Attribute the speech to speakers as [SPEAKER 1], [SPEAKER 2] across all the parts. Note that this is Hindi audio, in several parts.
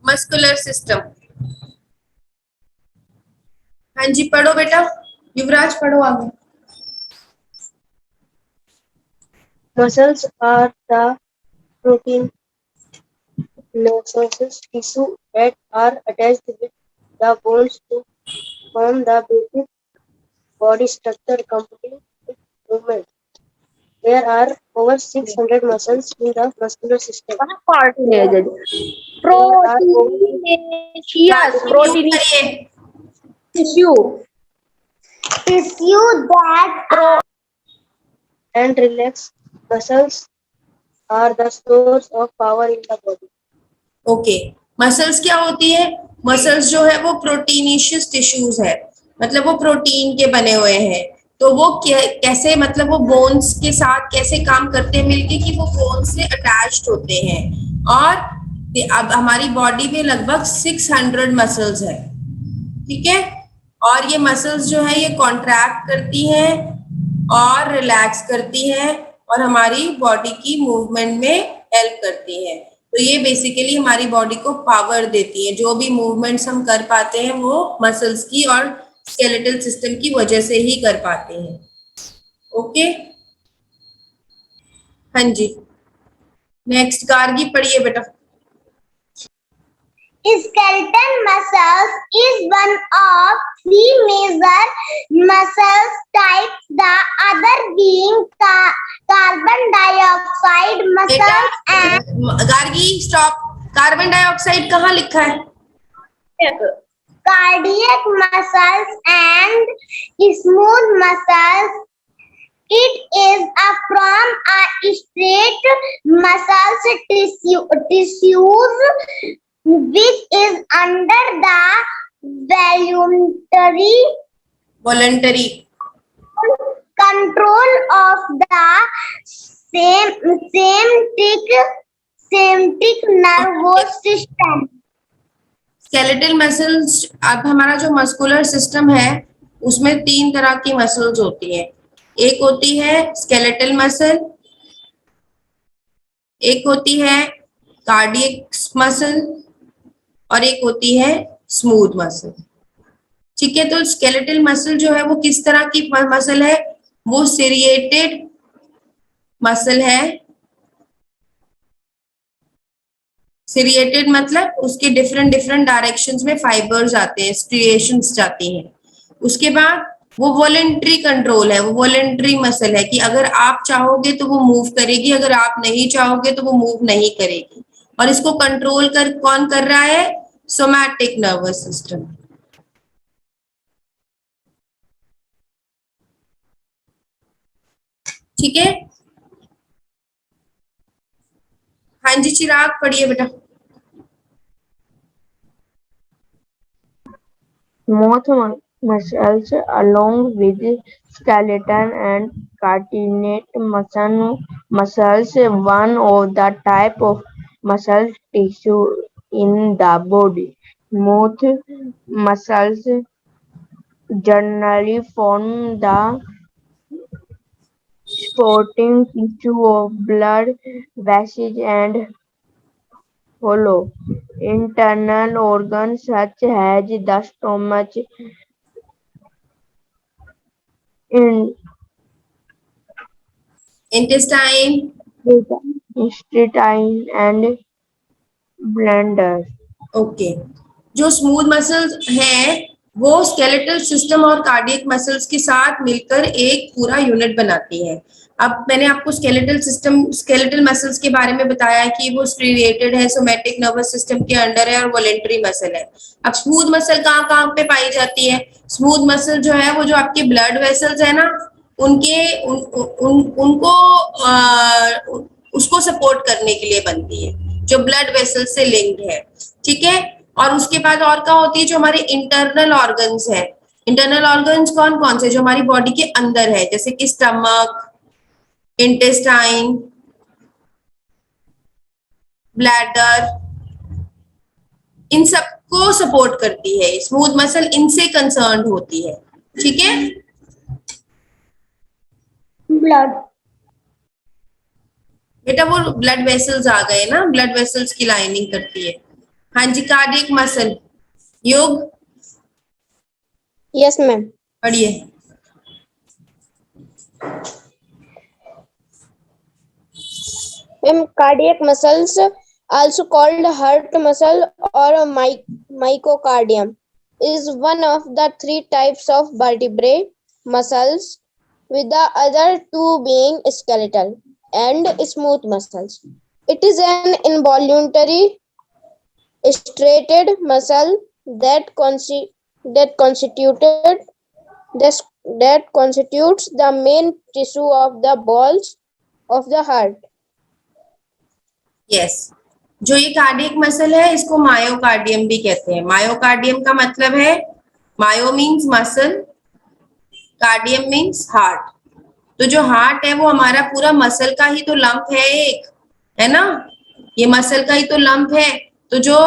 [SPEAKER 1] Muscular system. हाँ जी पढ़ो बेटा, युवराज पढ़ो आगे।
[SPEAKER 2] Muscles are the protein nervous tissue that are attached with the bones to form the basic body structure accompanying its movement. There are over 600 muscles in the muscular system. There are over
[SPEAKER 1] Proteinaceous, proteinaceous tissue that
[SPEAKER 2] and relaxed muscles are the source of power in the body.
[SPEAKER 1] Okay, muscles क्या होती है? मसल्स जो है वो प्रोटीनिशियस टिश्यूज है, मतलब वो प्रोटीन के बने हुए हैं। तो वो कैसे, मतलब वो बोन्स के साथ कैसे काम करते हैं मिलके कि वो बोन्स से अटैच्ड होते हैं। और अब हमारी बॉडी में लगभग 600 मसल्स है, ठीक है। और ये मसल्स जो है ये कॉन्ट्रैक्ट करती हैं और रिलैक्स करती हैं और हमारी बॉडी की मूवमेंट में हेल्प करती हैं। तो ये बेसिकली हमारी बॉडी को पावर देती है। जो भी मूवमेंट्स हम कर पाते हैं वो मसल्स की और स्केलेटल सिस्टम की वजह से ही कर पाते हैं। ओके, हाँ जी, नेक्स्ट गार्गी पढ़िए बेटा।
[SPEAKER 3] Skeletal muscles is one of three major muscle types, the other being carbon dioxide muscles and
[SPEAKER 1] Gargi stop, carbon dioxide कहाँ लिखा है?
[SPEAKER 3] cardiac muscles and smooth muscles. It is from a straight muscle tissues which is under the
[SPEAKER 1] voluntary
[SPEAKER 3] control of the sympathetic nervous system.
[SPEAKER 1] Skeletal muscles, अब हमारा जो मस्कुलर सिस्टम है उसमें 3 तरह की मसल्स होती हैं। एक होती है स्केलेटल मसल, एक होती है कार्डियक मसल और एक होती है स्मूथ मसल, ठीक है। तो स्केलेटल मसल जो है वो किस तरह की मसल है? वो सीरिएटेड मसल है। सीरिएटेड मतलब उसके डिफरेंट डिफरेंट डायरेक्शंस में फाइबर्स आते हैं, स्ट्रिएशंस जाती हैं। उसके बाद वो वॉलेंट्री कंट्रोल है, वो वॉलेंट्री मसल है कि अगर आप चाहोगे तो वो मूव करेगी, अगर आप नहीं चाहोगे तो वो मूव नहीं करेगी। और इसको कंट्रोल कौन कर रहा है? सोमैटिक नर्वस सिस्टम, ठीक है। हाँ जी चिराग पढ़िए बेटा।
[SPEAKER 2] Smooth muscles along with skeleton and cartilage muscles one of the type of muscle tissue in the body. Smooth muscles generally form the supporting tissue of blood vessels and hollow internal organs such as the stomach,
[SPEAKER 1] intestine,
[SPEAKER 2] intestine and bladder.
[SPEAKER 1] Okay. जो स्मूथ मसल्स हैं वो स्केलेटल सिस्टम और कार्डियक मसल्स के साथ मिलकर एक पूरा यूनिट बनाती है। अब मैंने आपको स्केलेटल सिस्टम, स्केलेटल मसल्स के बारे में बताया कि वो स्ट्रिएटेड है, सोमैटिक नर्वस सिस्टम के अंडर है और वॉलेंट्री मसल है। अब स्मूथ मसल कहाँ कहाँ पे पाई जाती है? स्मूथ मसल जो है वो जो आपके ब्लड वेसल्स है ना उनके उनको उसको सपोर्ट करने के लिए बनती है, जो ब्लड वेसल से लिंक्ड है, ठीक है। और उसके बाद और क्या होती है? जो हमारे इंटरनल ऑर्गन्स है। इंटरनल ऑर्गन्स कौन कौन से? जो हमारी बॉडी के अंदर है, जैसे कि स्टमक, इंटेस्टाइन, ब्लैडर, इन सबको सपोर्ट करती है स्मूथ मसल, इनसे कंसर्न होती है, ठीक है,
[SPEAKER 3] blood,
[SPEAKER 1] बेटा वो ब्लड वेसल्स आ गए ना, ब्लड वेसल्स की लाइनिंग करती है। हाँ जी, कार्डियक मसल, योग
[SPEAKER 2] Yes, ma'am.
[SPEAKER 1] पढ़िए।
[SPEAKER 2] Ma'am, cardiac muscles, also called heart muscle or myocardium, is one of the three types of vertebrate muscles, with the other two being skeletal and smooth muscles. It is an involuntary striated muscle that constitutes the main tissue of the walls of the heart.
[SPEAKER 1] Yes, जो ये कार्डियक मसल है इसको मायोकार्डियम भी कहते हैं। मायोकार्डियम का मतलब है, myo means muscle, cardium means heart. तो जो हार्ट है वो हमारा पूरा मसल का ही तो लंप है एक, है ना, ये मसल का ही तो लंप है। तो जो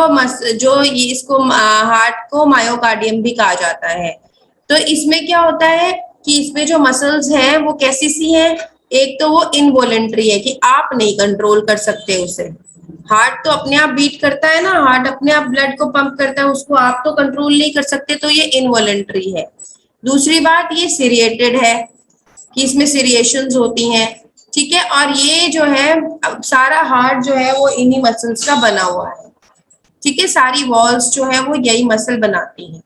[SPEAKER 1] इसको हार्ट को मायोकार्डियम भी कहा जाता है। तो इसमें क्या होता है कि इसमें जो मसल्स हैं वो कैसी सी हैं, एक तो वो इनवॉलेंट्री है कि आप नहीं कंट्रोल कर सकते उसे। हार्ट तो अपने आप बीट करता है ना, हार्ट अपने आप ब्लड को पंप करता है, उसको आप तो कंट्रोल नहीं कर सकते, तो ये इनवॉलेंट्री है। दूसरी बात, ये सीरिएटेड है कि इसमें सीरिएशंस होती हैं, ठीक है। और ये जो है सारा हार्ट जो है वो इन्हीं मसल्स का बना हुआ है, ठीक है, सारी वॉल्स जो है वो यही मसल बनाती हैं।